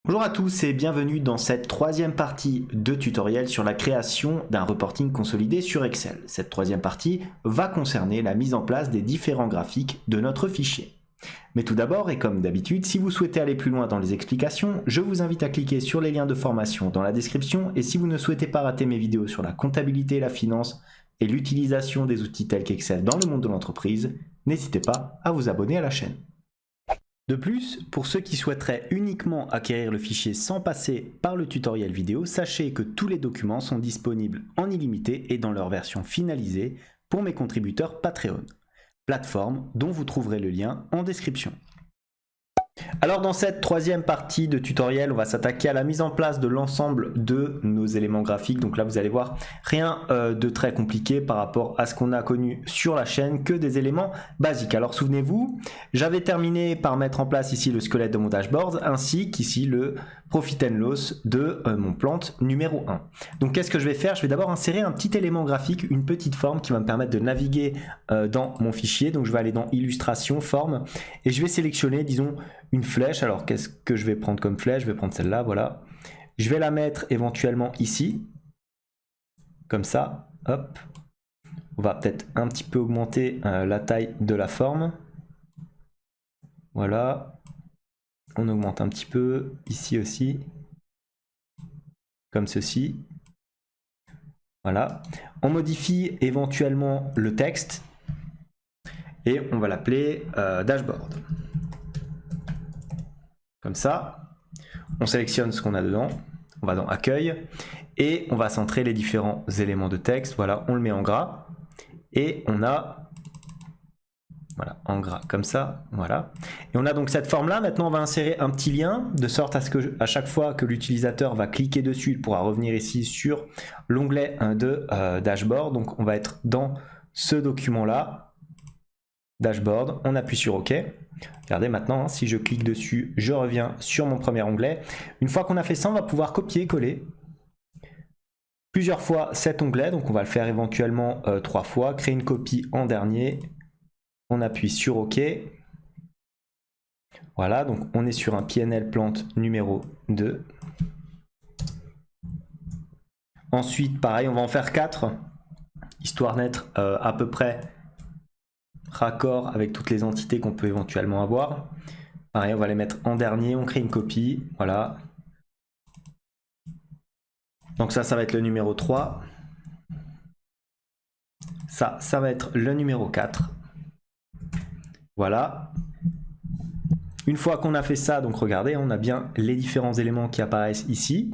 Bonjour à tous et bienvenue dans cette troisième partie de tutoriel sur la création d'un reporting consolidé sur Excel. Cette troisième partie va concerner la mise en place des différents graphiques de notre fichier. Mais tout d'abord, et comme d'habitude, si vous souhaitez aller plus loin dans les explications, je vous invite à cliquer sur les liens de formation dans la description, et si vous ne souhaitez pas rater mes vidéos sur la comptabilité et la finance et l'utilisation des outils tels qu'Excel dans le monde de l'entreprise, n'hésitez pas à vous abonner à la chaîne. De plus, pour ceux qui souhaiteraient uniquement acquérir le fichier sans passer par le tutoriel vidéo, sachez que tous les documents sont disponibles en illimité et dans leur version finalisée pour mes contributeurs Patreon, plateforme dont vous trouverez le lien en description. Alors dans cette troisième partie de tutoriel, on va s'attaquer à la mise en place de l'ensemble de nos éléments graphiques. Donc là, vous allez voir, rien de très compliqué par rapport à ce qu'on a connu sur la chaîne, que des éléments basiques. Alors souvenez-vous, j'avais terminé par mettre en place ici le squelette de mon dashboard, ainsi qu'ici le profit and loss de mon plante numéro 1. Donc qu'est-ce que je vais faire? Je vais d'abord insérer un petit élément graphique, une petite forme qui va me permettre de naviguer dans mon fichier. Donc je vais aller dans illustration, forme, et je vais sélectionner, disons, une flèche. Alors qu'est-ce que je vais prendre comme flèche? Je vais prendre celle-là, voilà. Je vais la mettre éventuellement ici, comme ça, hop. On va peut-être un petit peu augmenter la taille de la forme. Voilà. On augmente un petit peu, ici aussi, comme ceci. Voilà. On modifie éventuellement le texte et on va l'appeler dashboard. Comme ça, on sélectionne ce qu'on a dedans, on va dans accueil et on va centrer les différents éléments de texte. Voilà, on le met en gras et on a, voilà, en gras comme ça, voilà. Et on a donc cette forme là. Maintenant on va insérer un petit lien de sorte à ce que à chaque fois que l'utilisateur va cliquer dessus, il pourra revenir ici sur l'onglet de dashboard. Donc on va être dans ce document là, dashboard, on appuie sur OK. Regardez maintenant, si je clique dessus, je reviens sur mon premier onglet. Une fois qu'on a fait ça, on va pouvoir copier-coller plusieurs fois cet onglet. Donc on va le faire éventuellement 3 fois, créer une copie en dernier. On appuie sur OK. Voilà, donc on est sur un PNL plante numéro 2. Ensuite, pareil, on va en faire 4, histoire d'être à peu près raccord avec toutes les entités qu'on peut éventuellement avoir. Pareil, on va les mettre en dernier, on crée une copie, voilà. Donc ça va être le numéro 3. Ça va être le numéro 4. Voilà. Une fois qu'on a fait ça, donc regardez, on a bien les différents éléments qui apparaissent ici.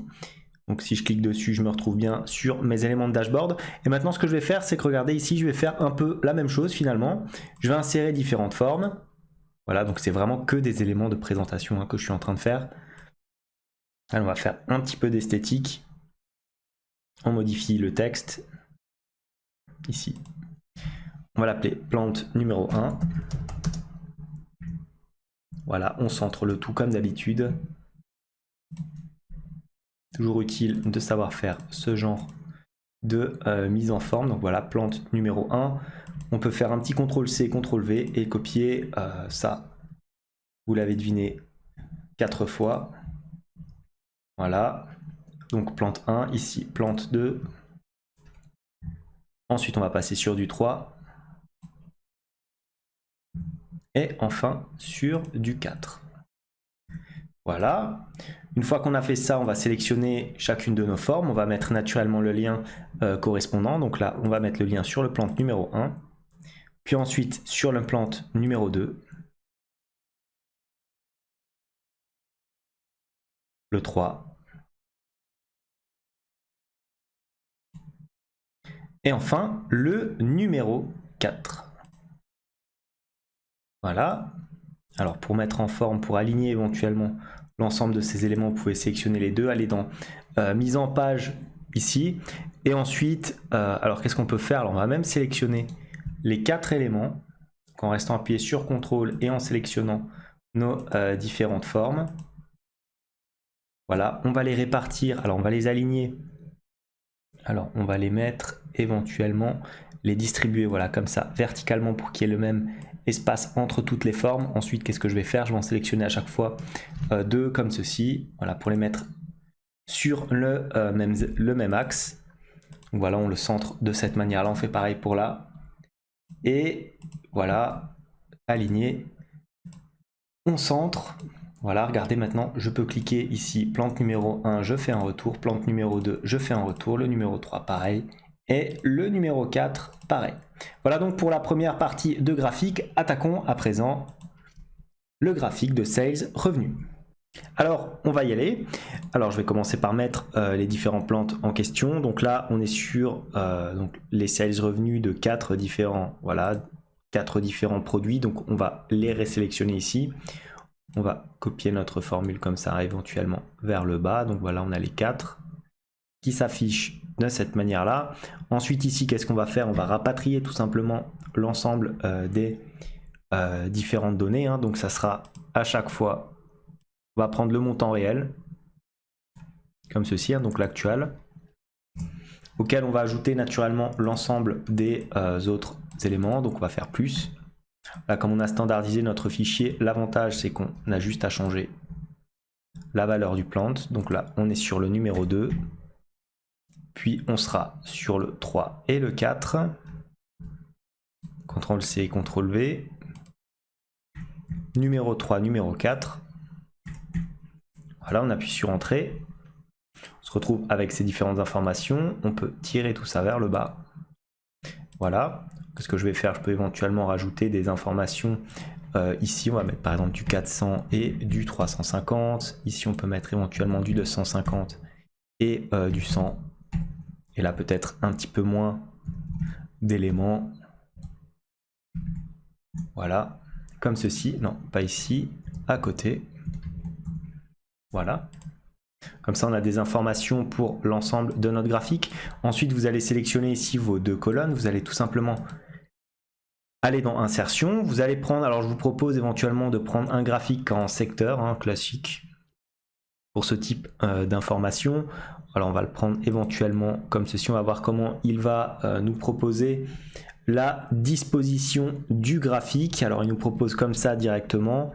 Donc si je clique dessus, je me retrouve bien sur mes éléments de dashboard. Et maintenant, ce que je vais faire, c'est que regardez ici, je vais faire un peu la même chose finalement. Je vais insérer différentes formes. Voilà, donc c'est vraiment que des éléments de présentation que je suis en train de faire. Alors, on va faire un petit peu d'esthétique. On modifie le texte. Ici. On va l'appeler plante numéro 1. Voilà, on centre le tout comme d'habitude. Toujours utile de savoir faire ce genre de mise en forme. Donc voilà, plante numéro 1. On peut faire un petit CTRL-C, CTRL-V et copier ça. Vous l'avez deviné 4 fois. Voilà. Donc plante 1, ici plante 2. Ensuite, on va passer sur du 3. Et enfin, sur du 4. Voilà. Une fois qu'on a fait ça, on va sélectionner chacune de nos formes. On va mettre naturellement le lien correspondant. Donc là, on va mettre le lien sur le plante numéro 1. Puis ensuite, sur le plante numéro 2. Le 3. Et enfin, le numéro 4. Voilà. Alors pour mettre en forme, pour aligner éventuellement l'ensemble de ces éléments, vous pouvez sélectionner les deux, aller dans mise en page ici. Et ensuite, alors qu'est-ce qu'on peut faire? Alors on va même sélectionner les 4 éléments en restant appuyé sur CTRL et en sélectionnant nos différentes formes. Voilà, on va les répartir, alors on va les aligner Alors on va les mettre éventuellement, les distribuer voilà comme ça verticalement pour qu'il y ait le même espace entre toutes les formes. Ensuite qu'est-ce que je vais faire? Je vais en sélectionner à chaque fois deux comme ceci, voilà, pour les mettre sur le même axe. Donc voilà, on le centre de cette manière là, on fait pareil pour là. Et voilà, aligné, on centre. Voilà, regardez maintenant, je peux cliquer ici, plante numéro 1, je fais un retour, plante numéro 2, je fais un retour, le numéro 3 pareil, et le numéro 4 pareil. Voilà donc pour la première partie de graphique. Attaquons à présent le graphique de sales revenus. Alors on va y aller. Alors je vais commencer par mettre les différentes plantes en question. Donc là on est sur donc les sales revenus de 4 différents produits. Donc on va les résélectionner ici. On va copier notre formule comme ça éventuellement vers le bas. Donc voilà, on a les 4 qui s'affichent de cette manière-là. Ensuite ici, qu'est-ce qu'on va faire? On va rapatrier tout simplement l'ensemble des différentes données. Hein. Donc ça sera à chaque fois, on va prendre le montant réel, comme ceci, hein, donc l'actuel, auquel on va ajouter naturellement l'ensemble des autres éléments. Donc on va faire plus. Là, comme on a standardisé notre fichier, l'avantage c'est qu'on a juste à changer la valeur du plante. Donc là, on est sur le numéro 2. Puis on sera sur le 3 et le 4. CTRL-C, CTRL-V. Numéro 3, numéro 4. Voilà, on appuie sur Entrée. On se retrouve avec ces différentes informations. On peut tirer tout ça vers le bas. Voilà. Ce que je vais faire, je peux éventuellement rajouter des informations. Ici, on va mettre par exemple du 400 et du 350. Ici, on peut mettre éventuellement du 250 et du 100. Et là, peut-être un petit peu moins d'éléments. Voilà, comme ceci. Non, pas ici, à côté. Voilà. Comme ça, on a des informations pour l'ensemble de notre graphique. Ensuite, vous allez sélectionner ici vos deux colonnes. Vous allez tout simplement aller dans Insertion. Vous allez prendre, alors je vous propose éventuellement de prendre un graphique en secteur, hein, classique, pour ce type d'information. Alors, on va le prendre éventuellement comme ceci. On va voir comment il va nous proposer la disposition du graphique. Alors, il nous propose comme ça directement.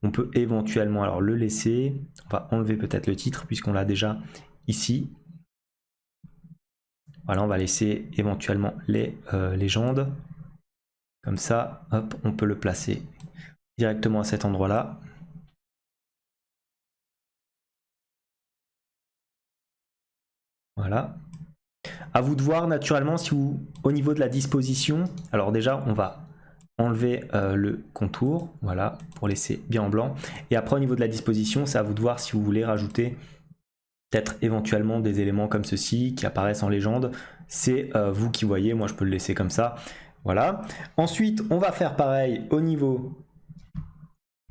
On peut éventuellement alors le laisser. On va enlever peut-être le titre puisqu'on l'a déjà ici. Voilà, on va laisser éventuellement les légendes. Comme ça, hop, on peut le placer directement à cet endroit-là. Voilà. À vous de voir naturellement si vous, au niveau de la disposition, alors déjà on va enlever le contour, voilà, pour laisser bien en blanc. Et après au niveau de la disposition, c'est à vous de voir si vous voulez rajouter peut-être éventuellement des éléments comme ceci qui apparaissent en légende. C'est vous qui voyez, moi je peux le laisser comme ça. Voilà. Ensuite, on va faire pareil au niveau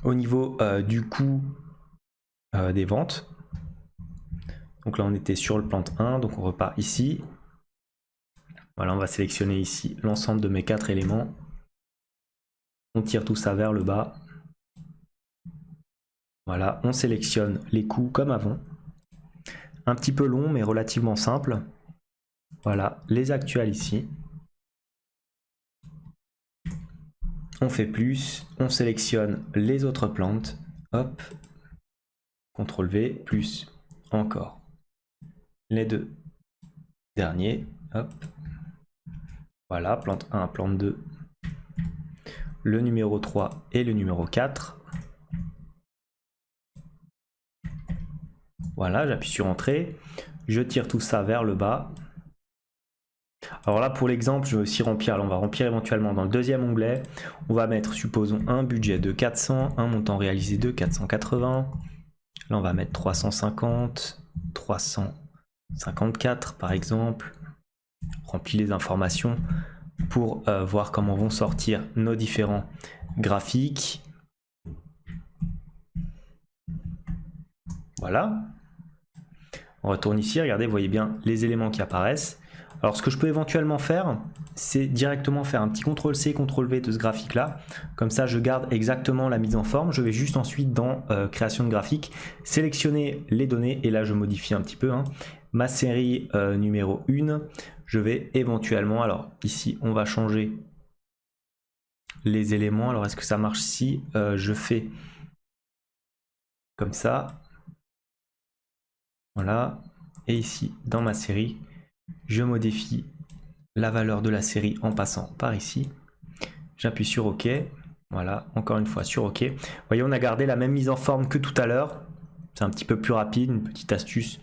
du coût des ventes. Donc là, on était sur le plante 1, donc on repart ici. Voilà, on va sélectionner ici l'ensemble de mes 4 éléments. On tire tout ça vers le bas. Voilà, on sélectionne les coûts comme avant. Un petit peu long, mais relativement simple. Voilà, les actuels ici. On fait plus, on sélectionne les autres plantes. Hop, CTRL-V, plus, encore. Les deux derniers, hop. Voilà, plante 1, plante 2. Le numéro 3 et le numéro 4. Voilà, j'appuie sur Entrée. Je tire tout ça vers le bas. Alors là, pour l'exemple, je vais aussi remplir. Alors on va remplir éventuellement dans le deuxième onglet. On va mettre, supposons, un budget de 400, un montant réalisé de 480. Là, on va mettre 350, 354 par exemple. Remplis les informations pour voir comment vont sortir nos différents graphiques. Voilà. On retourne ici, regardez, vous voyez bien les éléments qui apparaissent. Alors ce que je peux éventuellement faire, c'est directement faire un petit CTRL-C, CTRL-V de ce graphique-là. Comme ça, je garde exactement la mise en forme. Je vais juste ensuite dans création de graphique, sélectionner les données, et là je modifie un petit peu. Ma série numéro 1, je vais éventuellement, alors ici on va changer les éléments. Alors est-ce que ça marche si je fais comme ça? Voilà. Et ici, dans ma série, je modifie la valeur de la série en passant par ici. J'appuie sur OK. Voilà, encore une fois sur OK. Vous voyez, on a gardé la même mise en forme que tout à l'heure. C'est un petit peu plus rapide, une petite astuce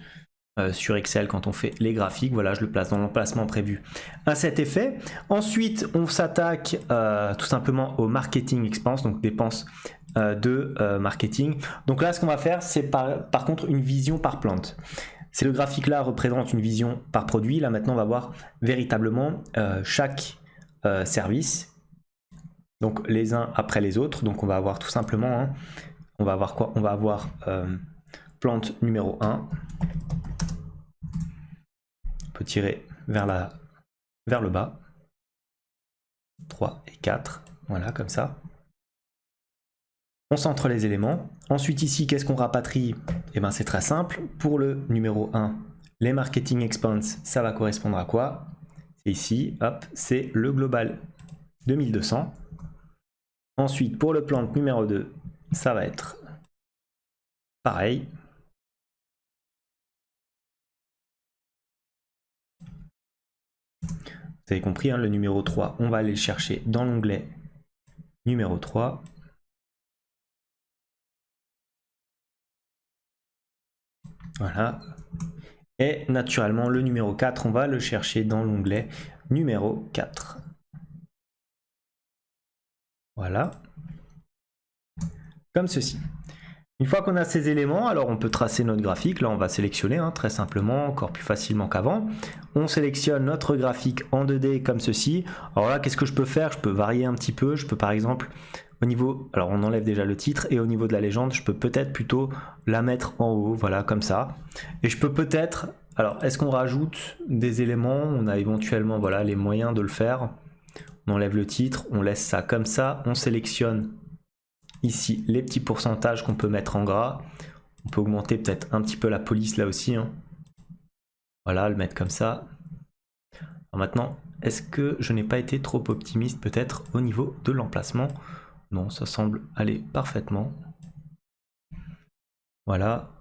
sur Excel quand on fait les graphiques. Voilà, je le place dans l'emplacement prévu à cet effet. Ensuite, on s'attaque tout simplement au marketing expense, donc dépenses de marketing. Donc là, ce qu'on va faire, c'est par contre une vision par plante. C'est le graphique là représente une vision par produit. Là maintenant, on va voir véritablement chaque service. Donc les uns après les autres. Donc on va avoir tout simplement, on va avoir quoi? On va avoir plante numéro 1. On peut tirer vers le bas. 3 et 4. Voilà, comme ça. On centre les éléments. Ensuite ici, qu'est-ce qu'on rapatrie? Eh bien c'est très simple. Pour le numéro 1, les marketing expense, ça va correspondre à quoi? C'est ici, hop, c'est le global 2200. Ensuite, pour le plante numéro 2, ça va être pareil. Vous avez compris, le numéro 3, on va aller le chercher dans l'onglet numéro 3. Voilà. Et naturellement, le numéro 4, on va le chercher dans l'onglet numéro 4. Voilà. Comme ceci. Une fois qu'on a ces éléments, alors on peut tracer notre graphique. Là, on va sélectionner très simplement, encore plus facilement qu'avant. On sélectionne notre graphique en 2D comme ceci. Alors là, qu'est-ce que je peux faire? Je peux varier un petit peu. Je peux par exemple, au niveau, alors on enlève déjà le titre, et au niveau de la légende, je peux peut-être plutôt la mettre en haut, voilà, comme ça. Et je peux peut-être, alors est-ce qu'on rajoute des éléments? On a éventuellement, voilà, les moyens de le faire. On enlève le titre, on laisse ça comme ça, on sélectionne ici les petits pourcentages qu'on peut mettre en gras. On peut augmenter peut-être un petit peu la police là aussi. Voilà, le mettre comme ça. Alors maintenant, est-ce que je n'ai pas été trop optimiste peut-être au niveau de l'emplacement? Non, ça semble aller parfaitement. Voilà,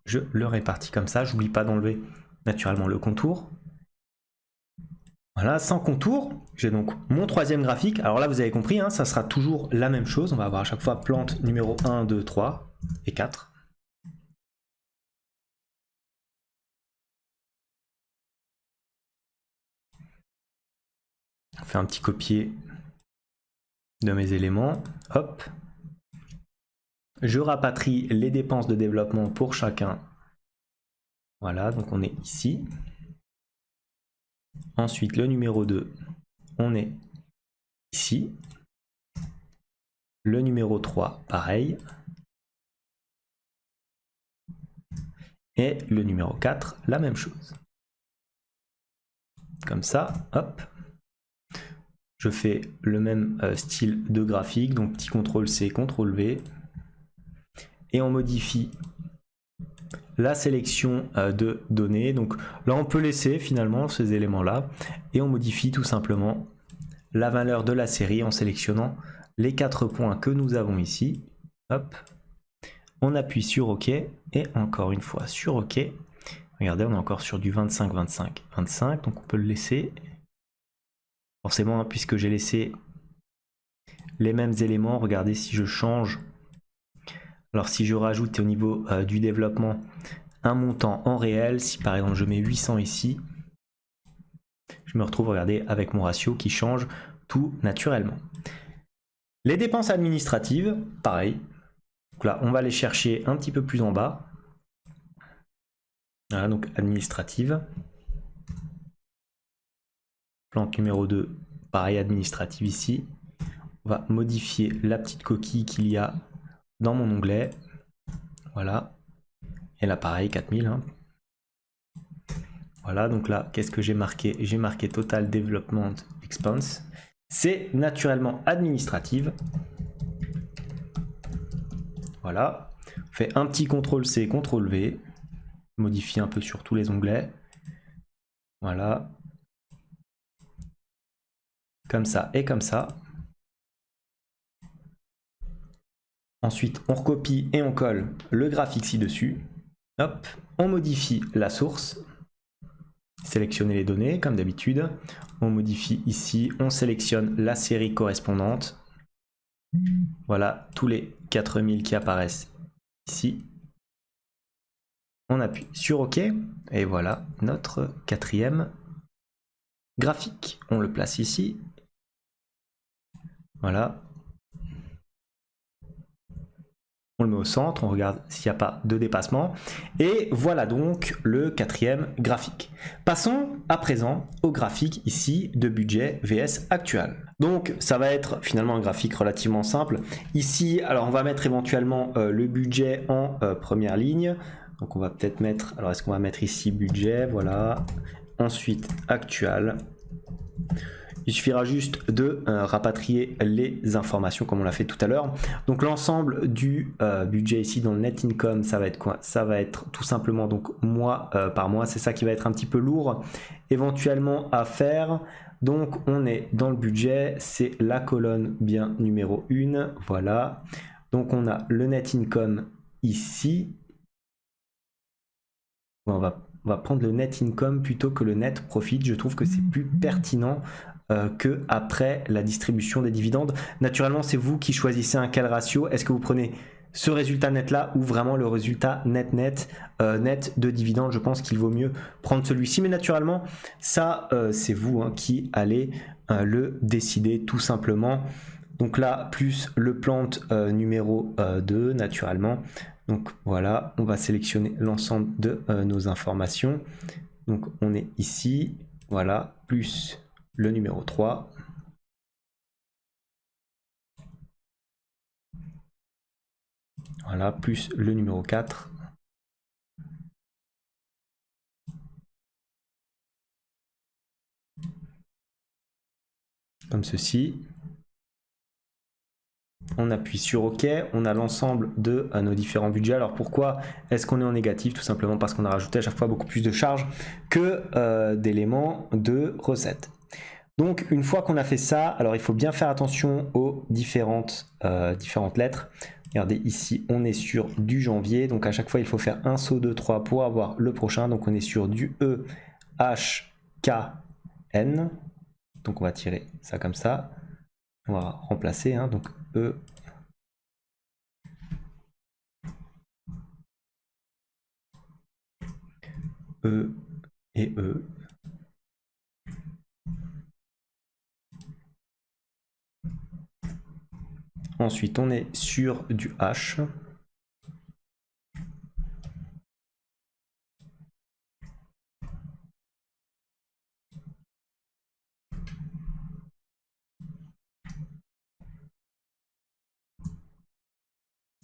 je le répartis comme ça. J'oublie pas d'enlever naturellement le contour. Voilà, sans contour, j'ai donc mon troisième graphique. Alors là, vous avez compris, ça sera toujours la même chose. On va avoir à chaque fois plante numéro 1, 2, 3 et 4. On fait un petit copier de mes éléments. Hop. Je rapatrie les dépenses de développement pour chacun. Voilà, donc on est ici. Ensuite, le numéro 2, on est ici. Le numéro 3, pareil. Et le numéro 4, la même chose. Comme ça, hop. Je fais le même style de graphique, donc petit CTRL-C, CTRL-V. Et on modifie la sélection de données. Donc là, on peut laisser finalement ces éléments-là. Et on modifie tout simplement la valeur de la série en sélectionnant les 4 points que nous avons ici. Hop. On appuie sur OK et encore une fois sur OK. Regardez, on est encore sur du 25, 25, 25. Donc on peut le laisser. Forcément, puisque j'ai laissé les mêmes éléments, regardez si je change. Alors si je rajoute au niveau du développement un montant en réel, si par exemple je mets 800 ici, je me retrouve, regardez, avec mon ratio qui change tout naturellement. Les dépenses administratives, pareil. Donc là, on va les chercher un petit peu plus en bas. Voilà, donc administrative. Plante numéro 2, pareil, administrative ici. On va modifier la petite coquille qu'il y a dans mon onglet. Voilà. Et là, pareil, 4000. Voilà, donc là, qu'est-ce que j'ai marqué? J'ai marqué Total Development Expense. C'est naturellement administrative. Voilà. On fait un petit CTRL-C, CTRL-V. Modifie un peu sur tous les onglets. Voilà. Comme ça et comme ça. Ensuite, on recopie et on colle le graphique ci-dessus. Hop, on modifie la source. Sélectionner les données, comme d'habitude. On modifie ici, on sélectionne la série correspondante. Voilà, tous les 4000 qui apparaissent ici. On appuie sur OK, et voilà notre quatrième graphique. On le place ici. Voilà. On le met au centre, on regarde s'il n'y a pas de dépassement. Et voilà donc le quatrième graphique. Passons à présent au graphique ici de budget VS actual. Donc ça va être finalement un graphique relativement simple. Ici, alors on va mettre éventuellement le budget en première ligne. Donc on va peut-être mettre, alors est-ce qu'on va mettre ici budget, voilà. Ensuite actual. Il suffira juste de rapatrier les informations comme on l'a fait tout à l'heure. Donc l'ensemble du budget ici dans le net income, ça va être quoi? Ça va être tout simplement donc mois par mois. C'est ça qui va être un petit peu lourd éventuellement à faire. Donc on est dans le budget, c'est la colonne bien numéro 1. Voilà. Donc on a le net income ici. On va prendre le net income plutôt que le net profit. Je trouve que c'est plus pertinent que après la distribution des dividendes. Naturellement, c'est vous qui choisissez un quel ratio. Est-ce que vous prenez ce résultat net là ou vraiment le résultat net de dividendes? Je pense qu'il vaut mieux prendre celui-ci, mais naturellement, ça c'est vous qui allez le décider tout simplement. Donc là, plus le plante numéro 2, naturellement. Donc voilà, on va sélectionner l'ensemble de nos informations. Donc on est ici, voilà, plus le numéro 3. Voilà, plus le numéro 4. Comme ceci. On appuie sur OK, on a l'ensemble de nos différents budgets. Alors pourquoi est-ce qu'on est en négatif? Tout simplement parce qu'on a rajouté à chaque fois beaucoup plus de charges que d'éléments de recettes. Donc une fois qu'on a fait ça, alors il faut bien faire attention aux différentes lettres. Regardez ici, on est sur du janvier, donc à chaque fois il faut faire un saut de 3 pour avoir le prochain. Donc on est sur du E, H, K, N. Donc on va tirer ça comme ça. On va remplacer, donc E. E et E. Ensuite, on est sur du H.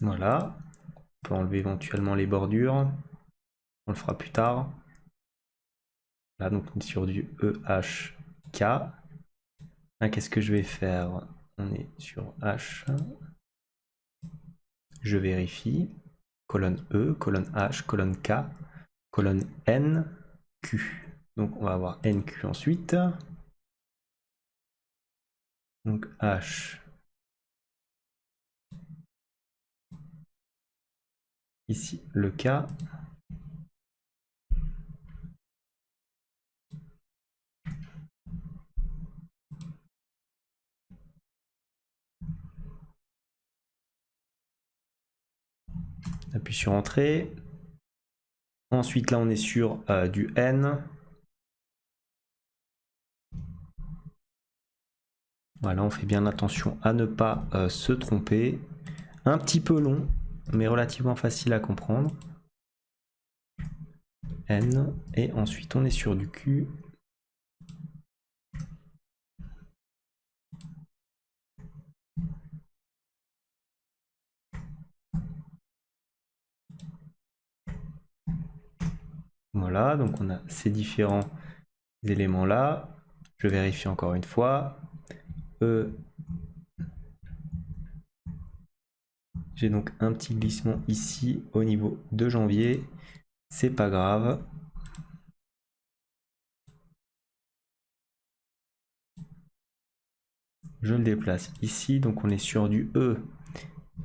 Voilà. On peut enlever éventuellement les bordures. On le fera plus tard. Là, donc on est sur du EHK. Là, qu'est-ce que je vais faire? On est sur H. Je vérifie. Colonne E, colonne H, colonne K, colonne N, Q. Donc on va avoir NQ ensuite. Donc H. Ici le K. Appuie sur Entrée. Ensuite, là, on est sur du N. Voilà, on fait bien attention à ne pas se tromper. Un petit peu long, mais relativement facile à comprendre. N. Et ensuite, on est sur du Q. Voilà, donc on a ces différents éléments-là. Je vérifie encore une fois. J'ai donc un petit glissement ici au niveau de janvier. C'est pas grave. Je le déplace ici. Donc on est sur du E,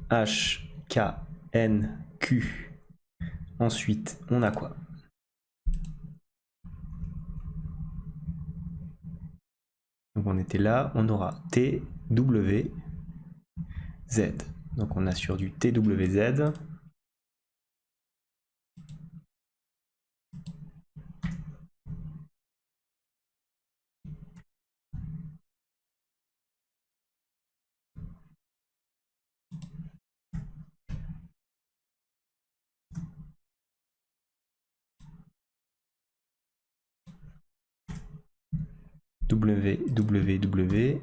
H, K, N, Q. Ensuite, on a quoi? Donc on était là, on aura T, W, Z. Donc on a sur du TWZ. WWW.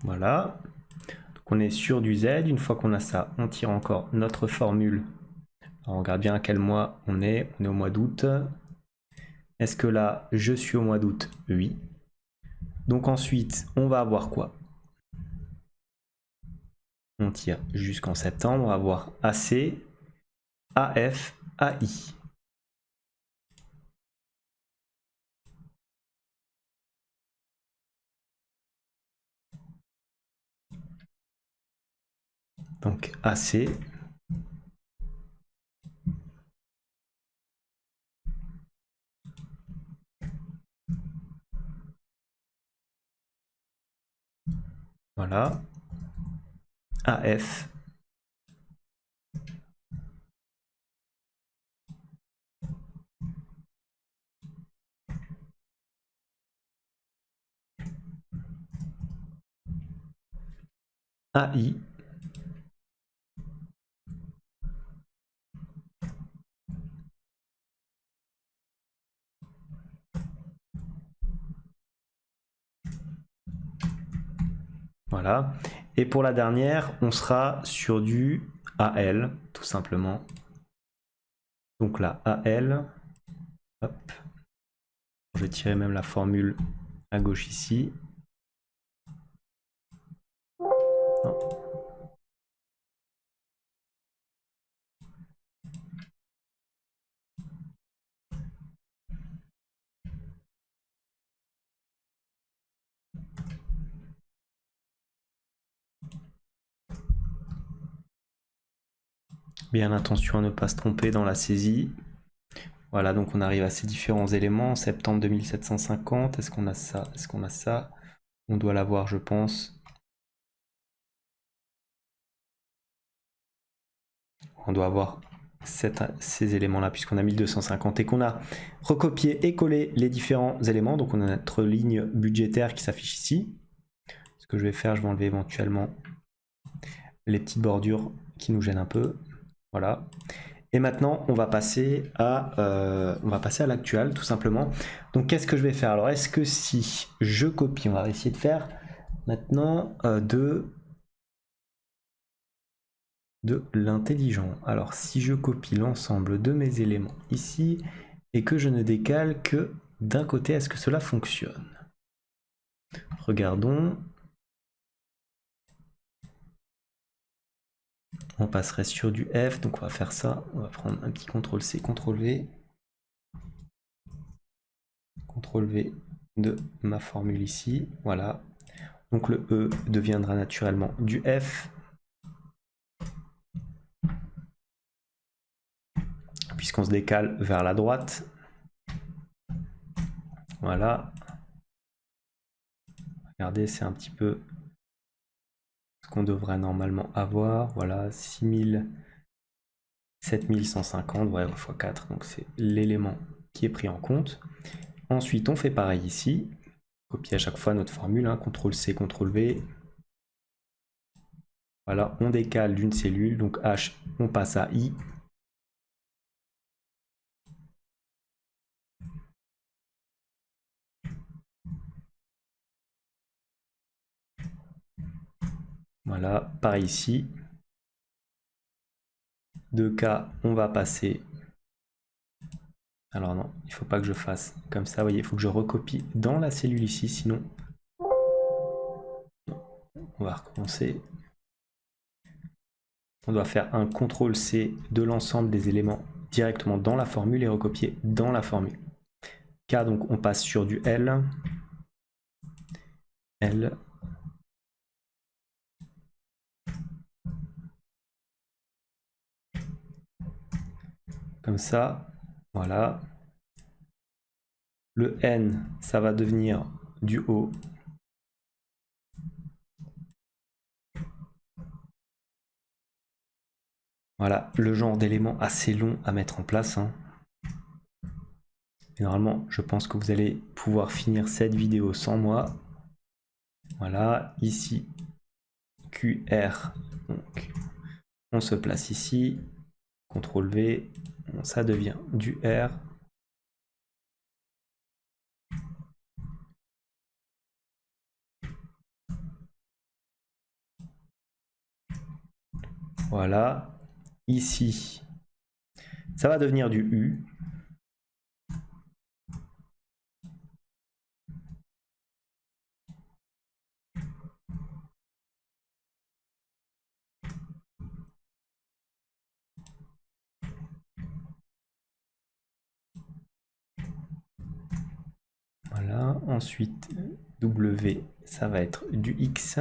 Voilà. Donc on est sur du Z. Une fois qu'on a ça, on tire encore notre formule. Alors on regarde bien à quel mois on est. On est au mois d'août. Est-ce que là, je suis au mois d'août? Oui. Donc ensuite, on va avoir quoi? On tire jusqu'en septembre. On va avoir AC, AF, AI. Donc AC. Voilà. AF. AI. Voilà. Et pour la dernière, on sera sur du AL, tout simplement. Donc là, AL. Hop. Je vais tirer même la formule à gauche ici. Non. Bien attention à ne pas se tromper dans la saisie. Voilà, donc on arrive à ces différents éléments. Septembre 2750, est-ce qu'on a ça? Est-ce qu'on a ça? On doit l'avoir, je pense. On doit avoir ces éléments-là, puisqu'on a 1250 et qu'on a recopié et collé les différents éléments. Donc on a notre ligne budgétaire qui s'affiche ici. Ce que je vais faire, je vais enlever éventuellement les petites bordures qui nous gênent un peu. Voilà. Et maintenant, on va passer à l'actual, tout simplement. Donc, qu'est-ce que je vais faire? Alors, est-ce que si je copie, on va essayer de faire maintenant de l'intelligent. Alors, si je copie l'ensemble de mes éléments ici et que je ne décale que d'un côté, est-ce que cela fonctionne? Regardons. On passerait sur du F, donc on va faire ça. On va prendre un petit CTRL-C, CTRL-V. CTRL-V de ma formule ici. Voilà. Donc le E deviendra naturellement du F. Puisqu'on se décale vers la droite. Voilà. Regardez, c'est un petit peu ce qu'on devrait normalement avoir. Voilà, 6000, 7150, ouais, x 4, donc c'est l'élément qui est pris en compte. Ensuite, on fait pareil ici. Copier à chaque fois notre formule, hein, CTRL-C, CTRL-V. Voilà, on décale d'une cellule, donc H, on passe à I. Voilà, pareil ici. 2K, on va passer. Alors non, il ne faut pas que je fasse comme ça, vous voyez, il faut que je recopie dans la cellule ici, sinon on va recommencer. On doit faire un CTRL-C de l'ensemble des éléments directement dans la formule et recopier dans la formule. K, donc on passe sur du L. L. Comme ça, voilà. Le N, ça va devenir du O. Voilà, le genre d'élément assez long à mettre en place, hein. Et normalement, je pense que vous allez pouvoir finir cette vidéo sans moi. Voilà, ici, QR. Donc, on se place ici. CTRL V, ça devient du R. Voilà. Ici, ça va devenir du U. Voilà. Ensuite, W, ça va être du X.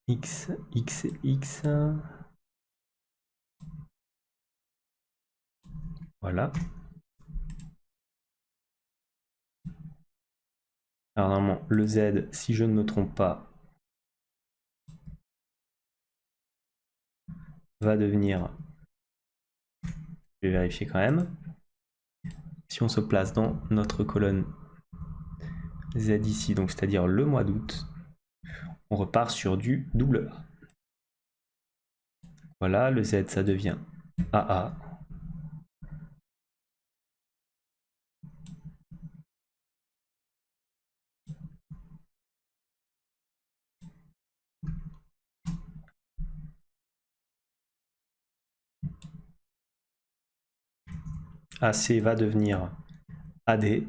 X, X, X. Voilà. Alors normalement, le Z, si je ne me trompe pas, va devenir... Je vais vérifier quand même. Si on se place dans notre colonne Z ici, donc c'est-à-dire le mois d'août, on repart sur du double A. Voilà, le Z, ça devient AA. AC va devenir AD.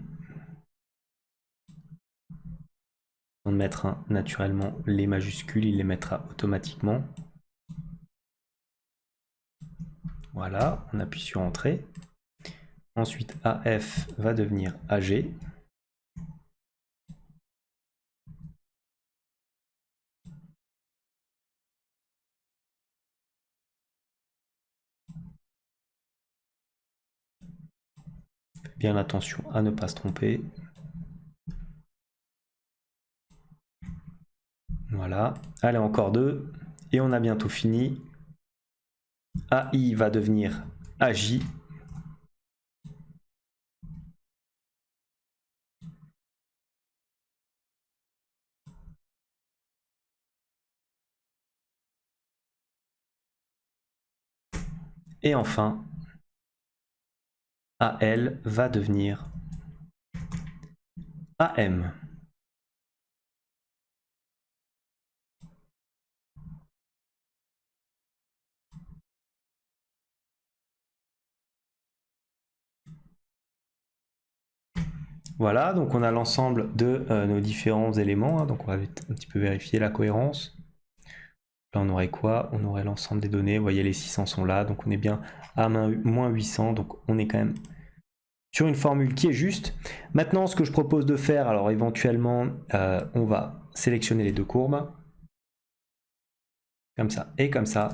On mettra naturellement les majuscules, il les mettra automatiquement. Voilà, on appuie sur Entrée. Ensuite, AF va devenir AG. Faites bien attention à ne pas se tromper. Voilà, allez, encore deux. Et on a bientôt fini. AI va devenir AJ. Et enfin, AL va devenir AM. Voilà, donc on a l'ensemble de nos différents éléments, hein, donc on va un petit peu vérifier la cohérence. Là on aurait quoi? On aurait l'ensemble des données, vous voyez les 600 sont là, donc on est bien à moins 800, donc on est quand même sur une formule qui est juste. Maintenant ce que je propose de faire, alors éventuellement on va sélectionner les deux courbes. comme ça et comme ça.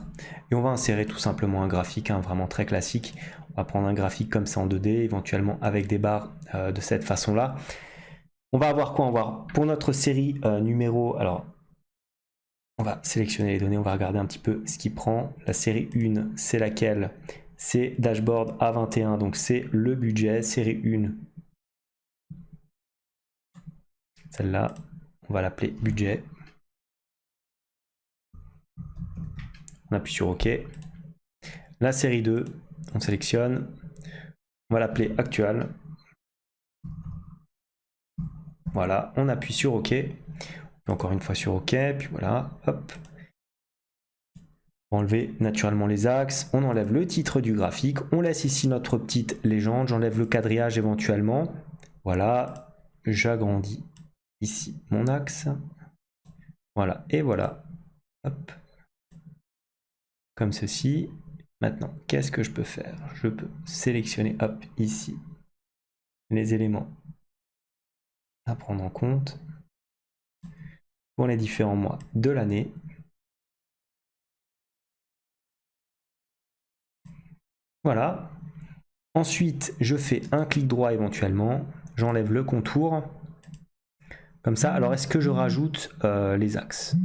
Et on va insérer tout simplement un graphique, hein, vraiment très classique. On va prendre un graphique comme ça en 2D, éventuellement avec des barres de cette façon-là. On va avoir quoi? On va avoir pour notre série numéro, alors on va sélectionner les données, on va regarder un petit peu ce qu'il prend. La série 1, c'est laquelle? C'est Dashboard A21, donc c'est le budget, série 1. Celle-là, on va l'appeler budget. On appuie sur OK. La série 2, on sélectionne. On va l'appeler actual. Voilà, on appuie sur OK. Encore une fois sur OK, puis voilà, hop. On va enlever naturellement les axes. On enlève le titre du graphique. On laisse ici notre petite légende. J'enlève le quadrillage éventuellement. Voilà, j'agrandis ici mon axe. Voilà, et voilà. Hop. Comme ceci. Maintenant, qu'est-ce que je peux faire? Je peux sélectionner, hop, ici, les éléments à prendre en compte pour les différents mois de l'année. Voilà. Ensuite, je fais un clic droit éventuellement. J'enlève le contour. Comme ça. Alors, est-ce que je rajoute les axes?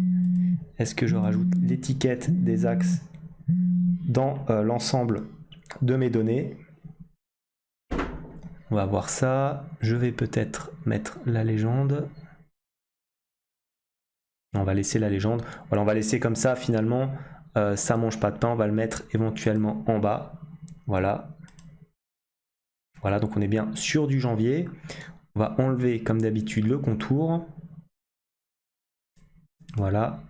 Est-ce que je rajoute l'étiquette des axes dans l'ensemble de mes données? On va voir ça. Je vais peut-être mettre la légende. On va laisser la légende. Voilà, on va laisser comme ça finalement. Ça mange pas de pain. On va le mettre éventuellement en bas. Voilà. Voilà, donc on est bien sur du janvier. On va enlever comme d'habitude le contour. Voilà.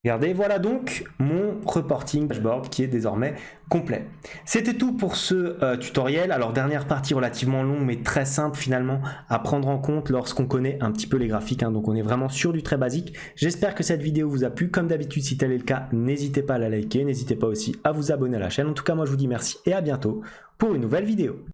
Regardez, voilà donc mon reporting dashboard qui est désormais complet. C'était tout pour ce tutoriel. Alors dernière partie relativement longue mais très simple finalement à prendre en compte lorsqu'on connaît un petit peu les graphiques, hein. Donc on est vraiment sur du très basique. J'espère que cette vidéo vous a plu. Comme d'habitude, si tel est le cas, n'hésitez pas à la liker. N'hésitez pas aussi à vous abonner à la chaîne. En tout cas, moi je vous dis merci et à bientôt pour une nouvelle vidéo.